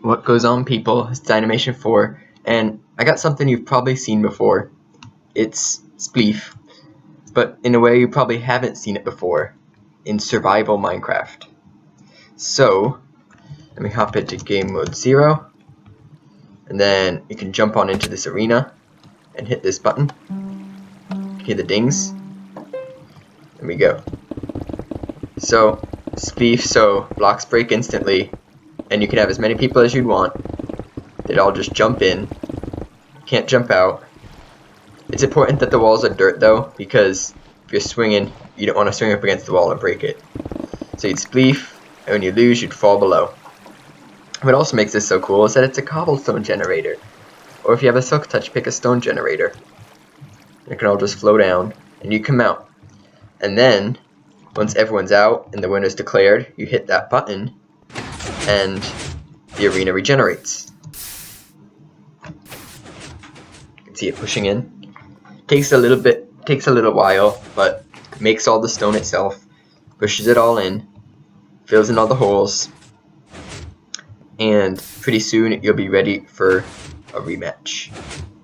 What goes on, people? It's Dynamation 4, and I got something you've probably seen before. It's Spleef, but in a way you probably haven't seen it before, in survival Minecraft. So, let me hop into game mode 0, and then you can jump on into this arena, and hit this button. You can hear the dings. There we go. So, Spleef, so blocks break instantly, and you can have as many people as you'd want. They'd all just jump in. Can't jump out. It's important that the walls are dirt though, because if you're swinging, you don't want to swing up against the wall and break it. So you'd spleef, and when you lose, you'd fall below. What also makes this so cool is that it's a cobblestone generator. Or if you have a silk touch, pick a stone generator. It can all just flow down, and you come out. And then, once everyone's out and the winner's declared, you hit that button, and the arena regenerates. You can see it pushing in. Takes a little while, but makes all the stone itself, pushes it all in, fills in all the holes, and pretty soon you'll be ready for a rematch.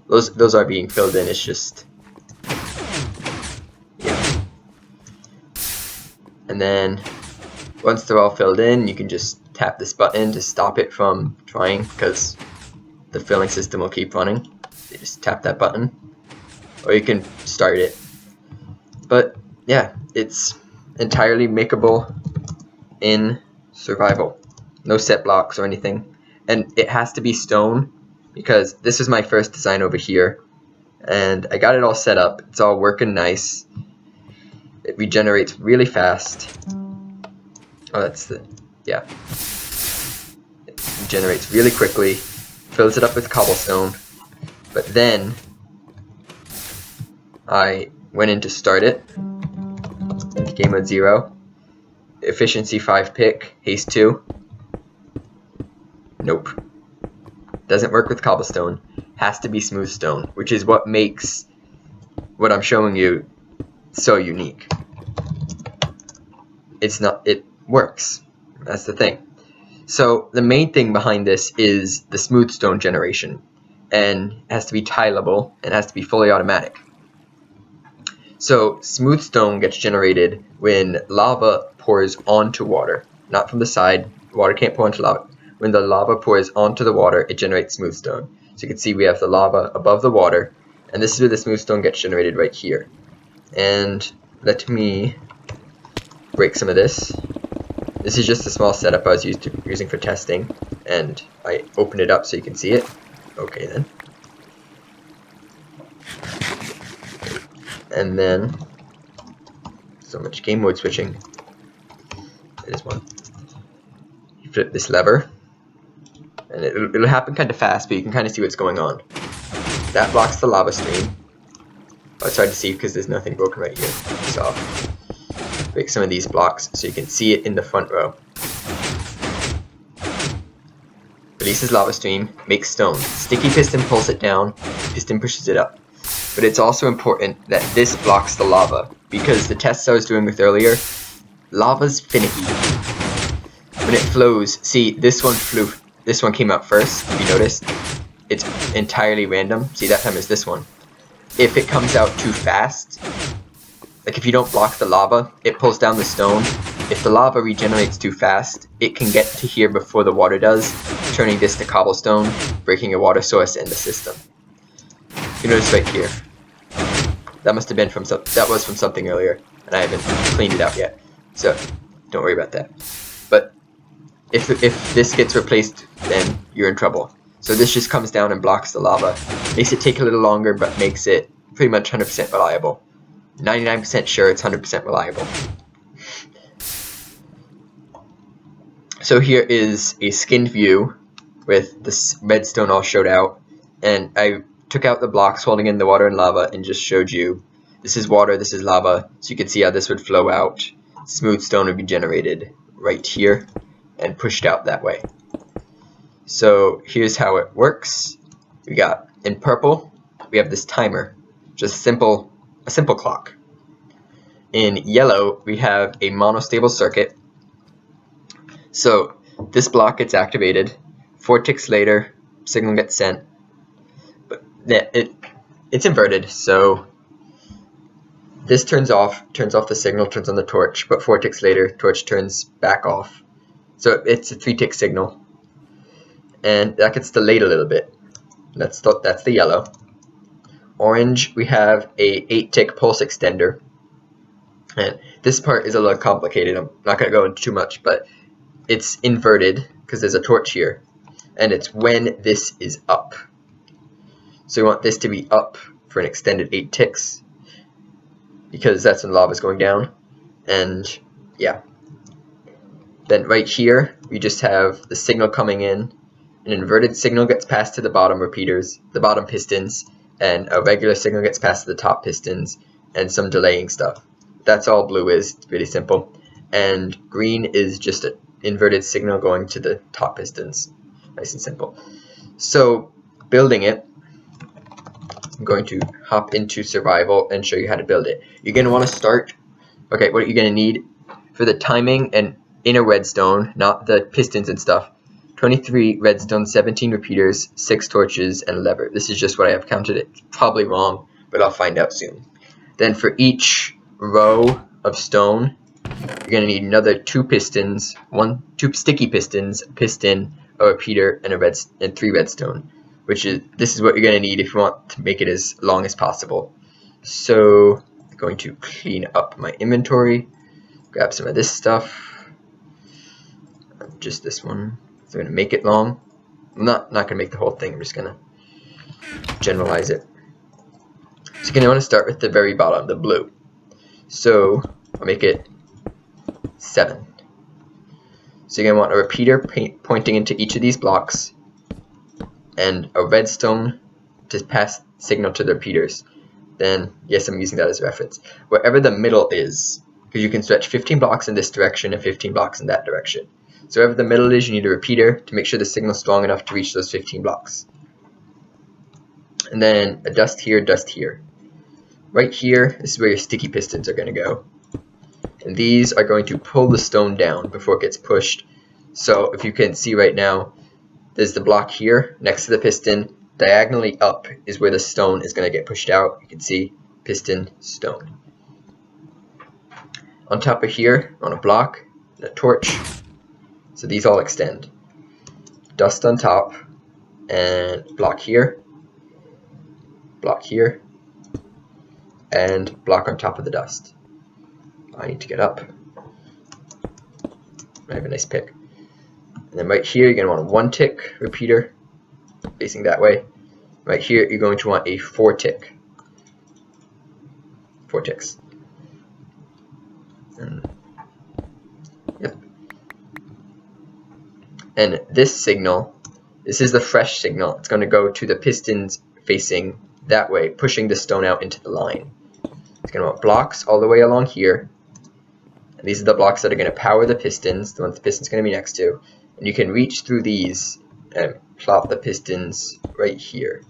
Those are being filled in, it's just, yeah. And then, once they're all filled in, you can just tap this button to stop it from trying, because the filling system will keep running. You just tap that button. Or you can start it. But yeah, it's entirely makeable in survival. No set blocks or anything. And it has to be stone, because this is my first design over here. And I got it all set up. It's all working nice. It regenerates really fast. Oh, that's the, yeah. It regenerates really quickly. Fills it up with cobblestone. But then I went in to start it. Game mode 0. Efficiency 5 pick. Haste 2. Nope. Doesn't work with cobblestone. Has to be smoothstone, which is what makes what I'm showing you so unique. It works. That's the thing. So the main thing behind this is the smoothstone generation. And it has to be tileable, and it has to be fully automatic. So smoothstone gets generated when lava pours onto water, not from the side. Water can't pour into lava. When the lava pours onto the water, it generates smoothstone. So you can see we have the lava above the water, and this is where the smoothstone gets generated, right here. And let me break some of this. This is just a small setup I was using for testing, and I opened it up so you can see it. Okay then. And then, so much game mode switching. There's one. You flip this lever, and it'll happen kind of fast, but you can kind of see what's going on. That blocks the lava stream. Oh, it's hard to see because there's nothing broken right here. So I'll break some of these blocks so you can see it in the front row. Releases lava stream, makes stone. Sticky piston pulls it down, piston pushes it up. But it's also important that this blocks the lava, because the tests I was doing with earlier, lava's finicky. When it flows, see, this one came out first, if you noticed. It's entirely random. See, that time is this one. If it comes out too fast, like if you don't block the lava, it pulls down the stone. If the lava regenerates too fast, it can get to here before the water does, turning this to cobblestone, breaking a water source in the system. You notice right here. That must have been from something earlier, and I haven't cleaned it out yet, so don't worry about that. But if this gets replaced, then you're in trouble. So this just comes down and blocks the lava. Makes it take a little longer, but makes it pretty much 100% reliable. 99% sure it's 100% reliable. So here is a skinned view with this redstone all showed out, and I took out the blocks holding in the water and lava and just showed you this is water, this is lava, so you can see how this would flow out. Smooth stone would be generated right here and pushed out that way. So here's how it works. We got in purple, we have this timer, just a simple clock. In yellow, we have a monostable circuit. So this block gets activated 4 ticks later, signal gets sent. But it's inverted, so this turns off the signal, turns on the torch, but 4 ticks later, torch turns back off. So it's a 3-tick signal. And that gets delayed a little bit. That's the yellow. Orange, we have a 8-tick pulse extender. And this part is a little complicated. I'm not going to go into too much, but it's inverted because there's a torch here. And it's when this is up. So we want this to be up for an extended 8 ticks, because that's when lava is going down. And yeah. Then right here, we just have the signal coming in. An inverted signal gets passed to the bottom repeaters, the bottom pistons, and a regular signal gets passed to the top pistons, and some delaying stuff. That's all blue is. It's really simple. And green is just an inverted signal going to the top pistons. Nice and simple. So building it, I'm going to hop into survival and show you how to build it. You're going to want to start, okay, what are you going to need for the timing and inner redstone, not the pistons and stuff. 23 redstone, 17 repeaters, 6 torches, and a lever. This is just what I have counted. It's probably wrong, but I'll find out soon. Then for each row of stone, you're going to need another 2 pistons, 2 sticky pistons, a piston, a repeater, and 3 redstone. This is what you're going to need if you want to make it as long as possible. So I'm going to clean up my inventory, grab some of this stuff, just this one. So I'm going to make it long. I'm not going to make the whole thing, I'm just going to generalize it. So you're going to want to start with the very bottom, the blue. So I'll make it 7. So you're going to want a repeater pointing into each of these blocks, and a redstone to pass signal to the repeaters. Then, yes, I'm using that as a reference. Wherever the middle is, because you can stretch 15 blocks in this direction and 15 blocks in that direction. So wherever the middle is, you need a repeater to make sure the signal's strong enough to reach those 15 blocks. And then a dust here, dust here. Right here, this is where your sticky pistons are going to go. And these are going to pull the stone down before it gets pushed. So if you can see right now, there's the block here next to the piston. Diagonally up is where the stone is going to get pushed out. You can see piston, stone. On top of here, on a block, and a torch. So these all extend. Dust on top, and block here, and block on top of the dust. I need to get up. I have a nice pick. And then right here, you're going to want a 1-tick repeater facing that way. Right here, you're going to want a 4-tick. 4 ticks. And, yep. And this signal, this is the fresh signal. It's going to go to the pistons facing that way, pushing the stone out into the line. It's going to want blocks all the way along here. And these are the blocks that are going to power the pistons, the ones the piston's going to be next to. And you can reach through these and plop the pistons right here.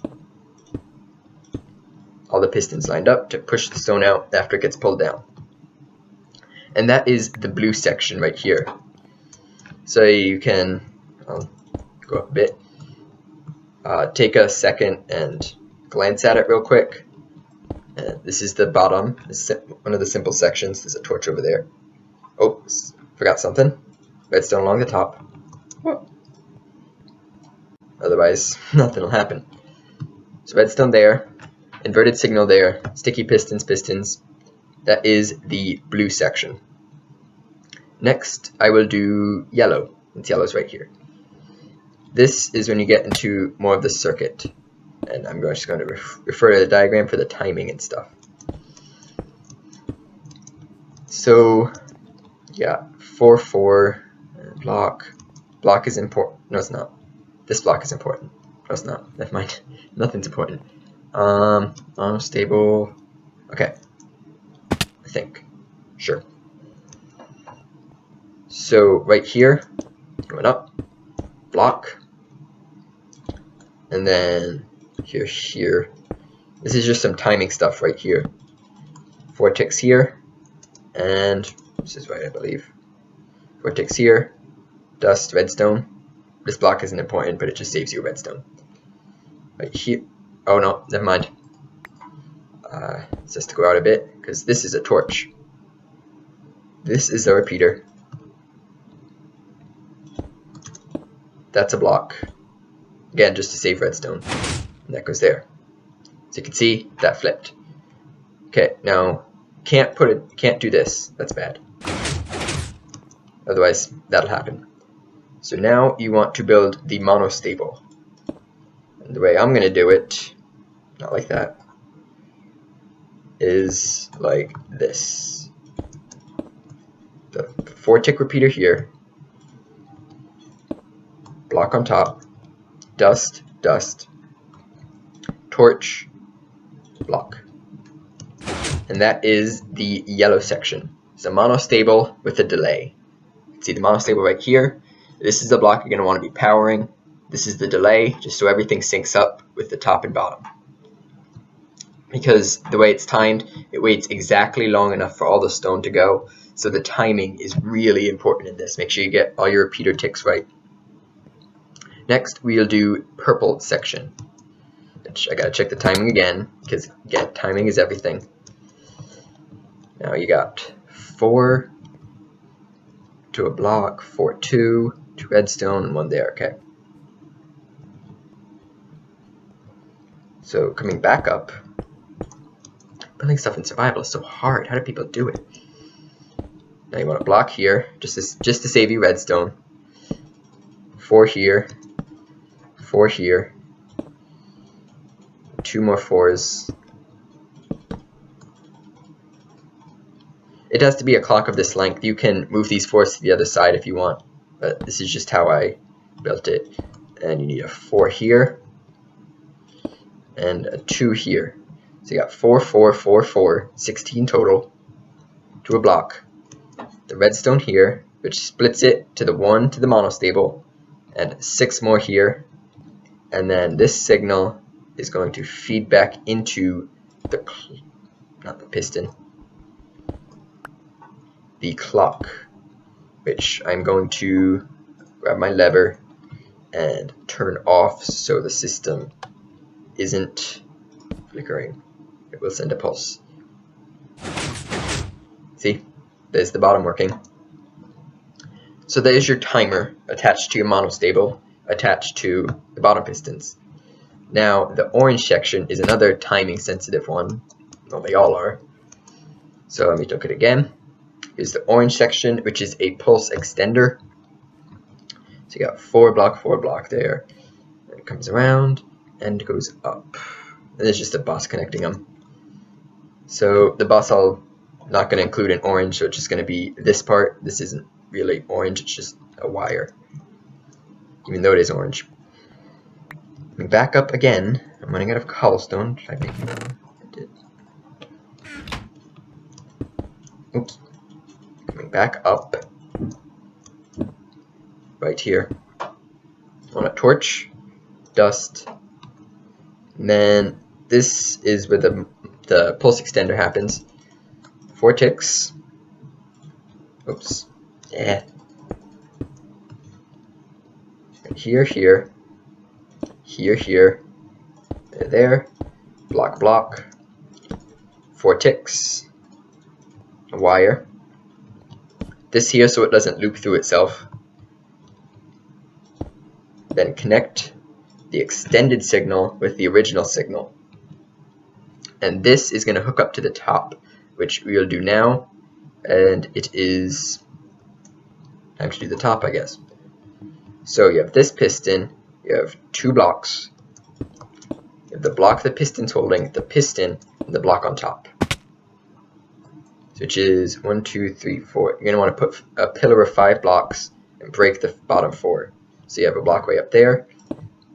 All the pistons lined up to push the stone out after it gets pulled down. And that is the blue section right here. So you can, I'll go up a bit, take a second and glance at it real quick. This is the bottom, this is one of the simple sections. There's a torch over there. Oh, forgot something. Redstone along the top. Whoa. Otherwise, nothing will happen. So redstone there, inverted signal there, sticky pistons. That is the blue section. Next, I will do yellow. It's yellow's right here. This is when you get into more of the circuit. And I'm just going to refer to the diagram for the timing and stuff. So, yeah, 4, block. Block is important. No, it's not. This block is important. No, it's not. Never mind. Nothing's important. Monostable. Okay. I think. Sure. So right here, going up, block, and then here. This is just some timing stuff right here. 4 ticks here, and this is right, I believe. 4 ticks here, dust, redstone, this block isn't important, but it just saves you redstone. Right here. Oh no, never mind. It says to go out a bit, because this is a torch. This is a repeater. That's a block. Again, just to save redstone. And that goes there. So you can see that flipped. Okay, now can't do this. That's bad. Otherwise, that'll happen. So now you want to build the Monostable. And the way I'm gonna do it, not like that, is like this. The 4-tick repeater here, block on top, dust, dust, torch, block. And that is the yellow section. It's a monostable with a delay. You can see the monostable right here. This is the block you're going to want to be powering. This is the delay, just so everything syncs up with the top and bottom. Because the way it's timed, it waits exactly long enough for all the stone to go. So the timing is really important in this. Make sure you get all your repeater ticks right. Next, we'll do purple section. Which I gotta check the timing again, because again, timing is everything. Now you got 4 to a block, 4, 2 redstone, and 1 there, okay. So coming back up, building stuff in survival is so hard. How do people do it? Now you want a block here, just to save you redstone. 4 here, 4 here, 2 more 4s. It has to be a clock of this length. You can move these 4s to the other side if you want, but this is just how I built it. And you need a 4 here, and a 2 here. So you got 4, 4, 4, 4, 16 total to a block. The redstone here, which splits it to the 1 to the monostable, and 6 more here. And then this signal is going to feed back into the, not the piston, the clock, which I'm going to grab my lever and turn off so the system isn't flickering. It will send a pulse. See, there's the bottom working. So there's your timer attached to your monostable, attached to the bottom pistons. Now the orange section is another timing sensitive one. Well, they all are. So let me look at it again. Here's the orange section, which is a pulse extender. So you got 4 block there. And it comes around and goes up. And there's just a bus connecting them. So the bus I'm not going to include in orange, so it's just going to be this part. This isn't really orange, it's just a wire, even though it is orange. Let me back up again. I'm running out of cobblestone. Should I make more? I did. Oops. Coming back up. Right here. On a torch. Dust. And then this is where the pulse extender happens. 4 ticks. Oops. Yeah. And here, here. Here, here. There. Block, block. 4 ticks. A wire. This here so it doesn't loop through itself. Then connect the extended signal with the original signal. And this is going to hook up to the top, which we'll do now. And it is time to do the top, I guess. So you have this piston, you have 2 blocks. You have the block the piston's holding, the piston, and the block on top. Which is 1, 2, 3, 4. You're going to want to put a pillar of 5 blocks and break the bottom 4. So you have a block way up there,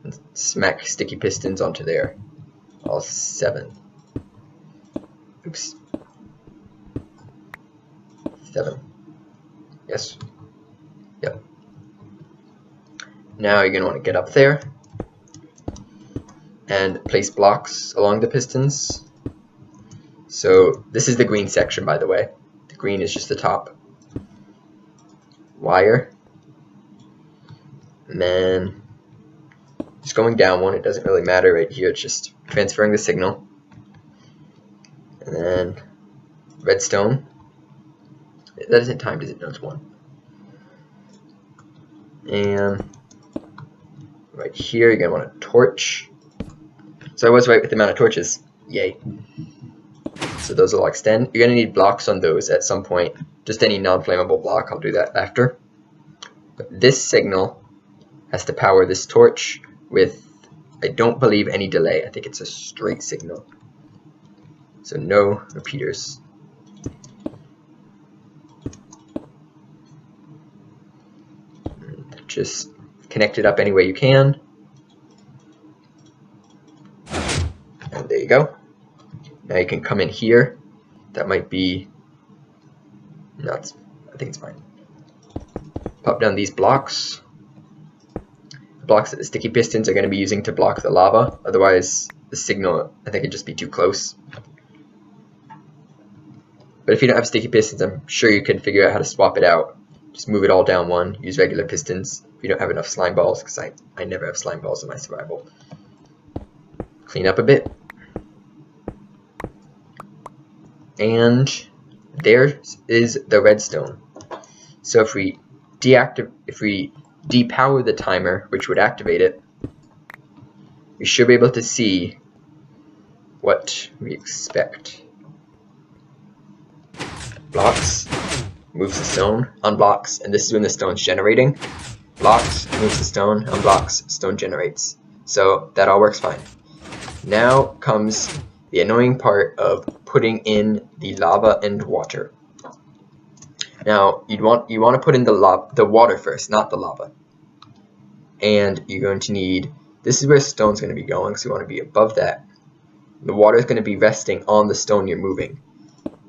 and smack sticky pistons onto there. All 7. Oops. 7. Yes. Yep. Now you're going to want to get up there and place blocks along the pistons. So this is the green section, by the way. The green is just the top. Wire. And then just going down one, it doesn't really matter right here, it's just transferring the signal. And then redstone. That isn't timed, is it? No, it's 1. And right here, you're going to want a torch. So I was right with the amount of torches. Yay. So those will all extend. You're going to need blocks on those at some point. Just any non-flammable block, I'll do that after. But this signal has to power this torch with, I don't believe, any delay. I think it's a straight signal. So no repeaters. Just connect it up any way you can. And there you go. Now you can come in here. That might be... No, I think it's fine. Pop down these blocks. The blocks that the sticky pistons are going to be using to block the lava. Otherwise, the signal, I think, would just be too close. But if you don't have sticky pistons, I'm sure you can figure out how to swap it out. Just move it all down one. Use regular pistons if you don't have enough slime balls, because I never have slime balls in my survival. Clean up a bit. And there is the redstone. So if we depower the timer, which would activate it, we should be able to see what we expect. Blocks, moves the stone, unblocks, and this is when the stone's generating. Blocks, moves the stone, unblocks, stone generates. So that all works fine. Now comes the annoying part of putting in the lava and water. Now you want to put in the water first, not the lava. And you're going to need, this is where stone's going to be going, so you want to be above that. The water is going to be resting on the stone you're moving.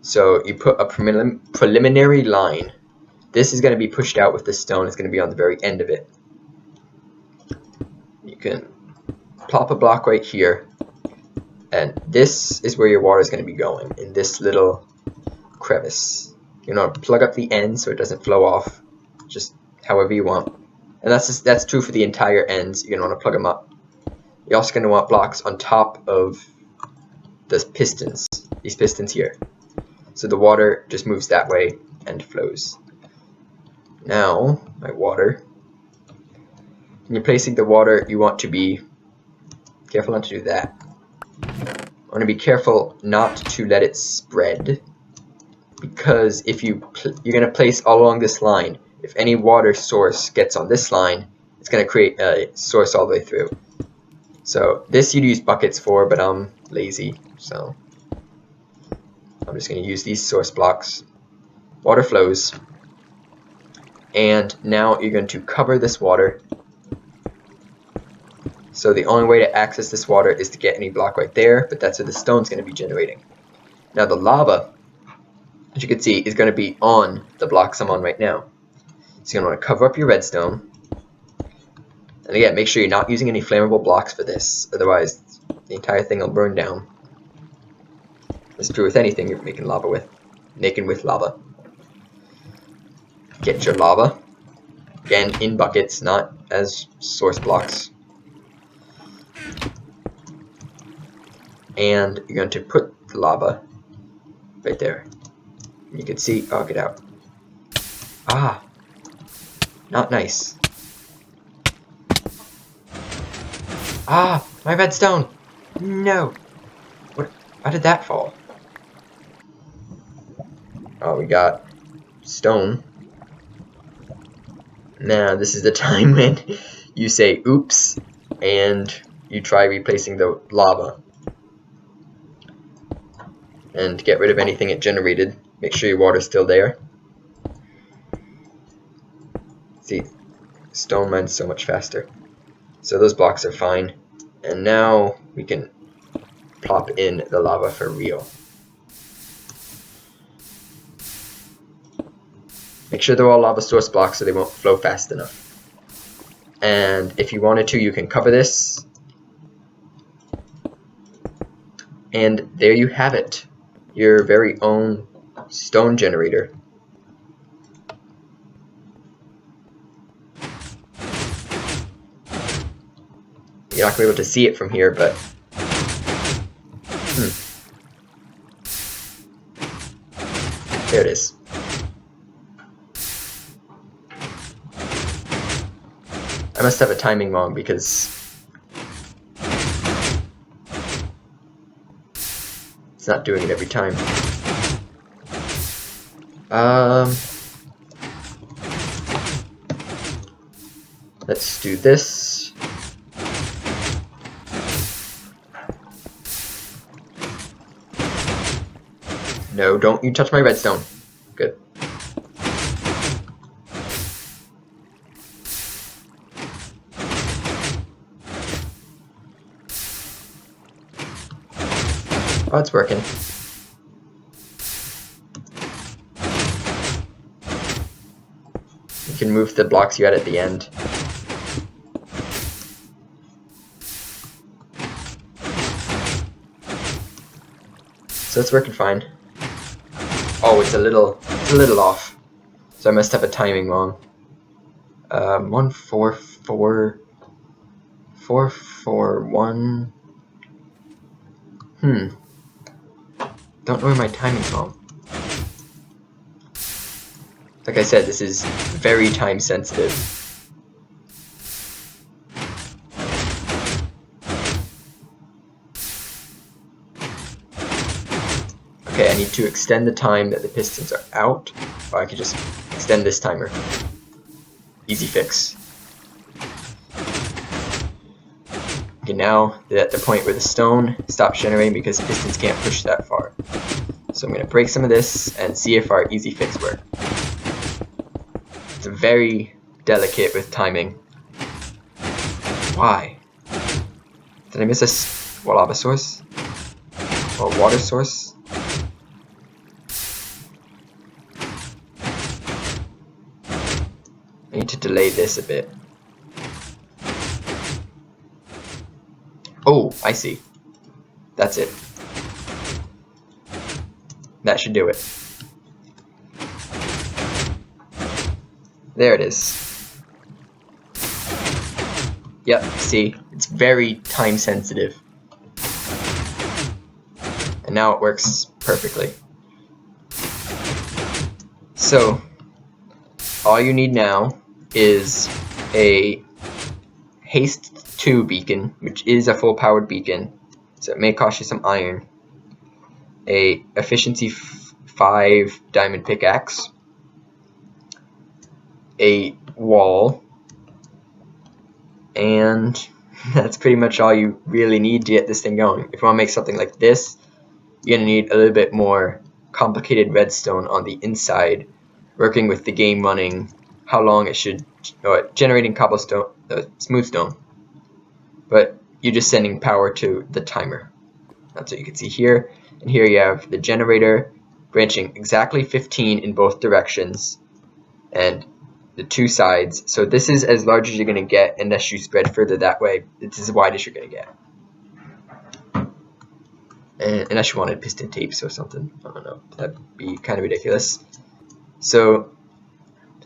So you put a preliminary line. This is going to be pushed out with the stone. It's going to be on the very end of it. You can plop a block right here. And this is where your water is going to be going, in this little crevice. You know, plug up the end so it doesn't flow off, just however you want. And that's true for the entire ends. You're going to want to plug them up. You're also going to want blocks on top of the pistons, these pistons here. So the water just moves that way and flows. Now, my water. When you're placing the water, you want to be careful not to do that. I want to be careful not to let it spread, because if you're going to place all along this line, if any water source gets on this line, it's going to create a source all the way through. So this you'd use buckets for, but I'm lazy, so I'm just going to use these source blocks. Water flows, and now you're going to cover this water. So the only way to access this water is to get any block right there, but that's where the stone's going to be generating. Now the lava, as you can see, is going to be on the blocks I'm on right now. So you're going to want to cover up your redstone. And again, make sure you're not using any flammable blocks for this, otherwise the entire thing will burn down. It's true with anything you're making lava with. Making with lava. Get your lava. Again, in buckets, not as source blocks. And you're going to put the lava right there. You can see, oh, get out. Ah, not nice. Ah, my redstone. No. What? How did that fall? Oh, we got stone. Now, this is the time when you say oops and you try replacing the lava. And get rid of anything it generated. Make sure your water's still there. See, stone mines so much faster. So those blocks are fine. And now we can plop in the lava for real. Make sure they're all lava source blocks so they won't flow fast enough. And if you wanted to, you can cover this. And there you have it. Your very own stone generator. You're not going to be able to see it from here, but... There it is. I must have a timing wrong because... it's not doing it every time. Let's do this. No, don't you touch my redstone. Good. Oh, it's working. You can move the blocks you had at the end. So it's working fine. Oh, it's a little off. So I must have a timing wrong. 1 4 4 4 4 1. Don't know where my timing's wrong. Like I said, this is very time sensitive. Okay, I need to extend the time that the pistons are out, or I could just extend this timer. Easy fix. Okay, now they're at the point where the stone stops generating because the pistons can't push that far. So I'm going to break some of this and see if our easy fix works. It's very delicate with timing. Why? Did I miss a lava source? Or water source? I need to delay this a bit. Oh, I see. That's it. That should do it. There it is. Yep, see? It's very time sensitive. And now it works perfectly. So, all you need now is a haste 2 beacon, which is a full powered beacon, so it may cost you some iron, a efficiency 5 diamond pickaxe, a wall, and that's pretty much all you really need to get this thing going. If you want to make something like this, you're going to need a little bit more complicated redstone on the inside, working with the game running, how long it should, generating cobblestone, smoothstone, but you're just sending power to the timer. That's what you can see here. And here you have the generator branching exactly 15 in both directions and the 2 sides. So this is as large as you're going to get unless you spread further that way. It's as wide as you're going to get. And unless you wanted piston tapes or something. I don't know. That'd be kind of ridiculous. So,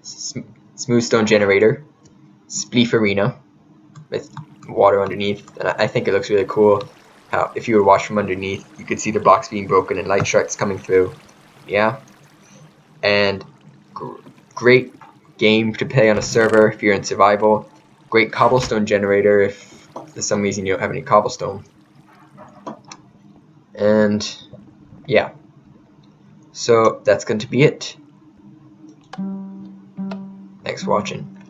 Smoothstone generator, Spleef arena with water underneath. And I think it looks really cool. How if you were watched from underneath, you could see the blocks being broken and light sharks coming through. Yeah. And great game to play on a server if you're in survival. Great cobblestone generator if for some reason you don't have any cobblestone. And yeah, so that's going to be it. Thanks for watching.